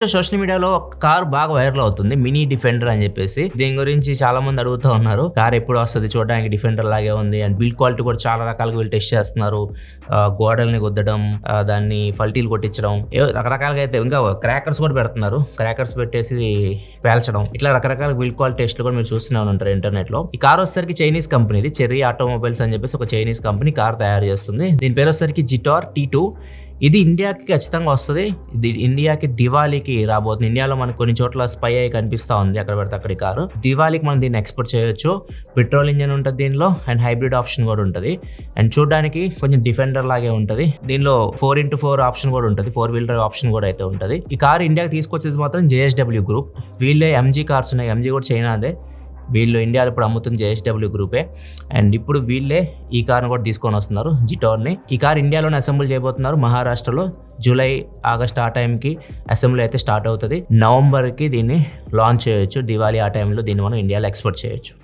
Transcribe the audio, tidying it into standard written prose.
Social మీడియాలో ఒక car బాగా వైరల్ అవుతుంది, మినీ డిఫెండర్ అని చెప్పేసి. దీని గురించి చాలా మంది అడుగుతూ ఉన్నారు, కార్ ఎప్పుడు వస్తుంది, చూడడానికి డిఫెండర్ లాగే ఉంది అండ్ బిల్డ్ క్వాలిటీ కూడా చాలా రకాలుగా వీళ్ళు టెస్ట్ చేస్తున్నారు. గోడల్ని గుద్దడం, దాన్ని ఫల్టీలు కొట్టించడం, రకరకాలుగా అయితే ఇంకా క్రాకర్స్ కూడా పెడుతున్నారు. క్రాకర్స్ పెట్టేసి పేల్చడం, ఇట్లా రకరకాల బిల్డ్ క్వాలిటీ టెస్ట్లు కూడా మీరు చూస్తూనే ఉంటారు ఇంటర్నెట్ లో. ఈ కార్ వచ్చేసరికి చైనీస్ కంపెనీది, చెర్రీ ఆటోమొబైల్స్ అని చెప్పేసి ఒక చైనీస్ కంపెనీ కార్ తయారు చేస్తుంది. దీని పేరు వచ్చేసరికి జిటార్ T2. ఇది ఇండియాకి ఖచ్చితంగా వస్తుంది. ఇది ఇండియాకి దివాళీకి రాబోతుంది. ఇండియాలో మనకు కొన్ని చోట్ల స్పై అయ్యి కనిపిస్తూ ఉంది, అక్కడ పెడితే అక్కడి కారు. దివాళీకి మనం దీన్ని ఎక్స్పోర్ట్ చేయొచ్చు. పెట్రోల్ ఇంజన్ ఉంటుంది దీనిలో అండ్ హైబ్రిడ్ ఆప్షన్ కూడా ఉంటుంది. అండ్ చూడడానికి కొంచెం డిఫెండర్ లాగే ఉంటుంది. దీనిలో 4x4 ఆప్షన్ కూడా ఉంటుంది, 4 వీలర్ ఆప్షన్ కూడా అయితే ఉంటుంది. ఈ కార్ ఇండియాకి తీసుకొచ్చేది మాత్రం JSW గ్రూప్. వీళ్ళే MG కార్స్ ఉన్నాయి, MG కూడా చైనాదే. వీళ్ళు ఇండియాలో ఇప్పుడు అమ్ముతుంది JSW గ్రూపే. అండ్ ఇప్పుడు వీళ్ళే ఈ కార్ని కూడా తీసుకొని వస్తున్నారు, జిటార్ని. ఈ కార్ ఇండియాలోనే అసెంబుల్ చేయబోతున్నారు మహారాష్ట్రలో. జూలై ఆగస్ట్ ఆ టైంకి అసెంబ్లీ అయితే స్టార్ట్ అవుతుంది. నవంబర్కి దీన్ని లాంచ్ చేయొచ్చు. దివాళీ ఆ టైంలో దీన్ని మనం ఇండియాలో ఎక్స్పోర్ట్ చేయొచ్చు.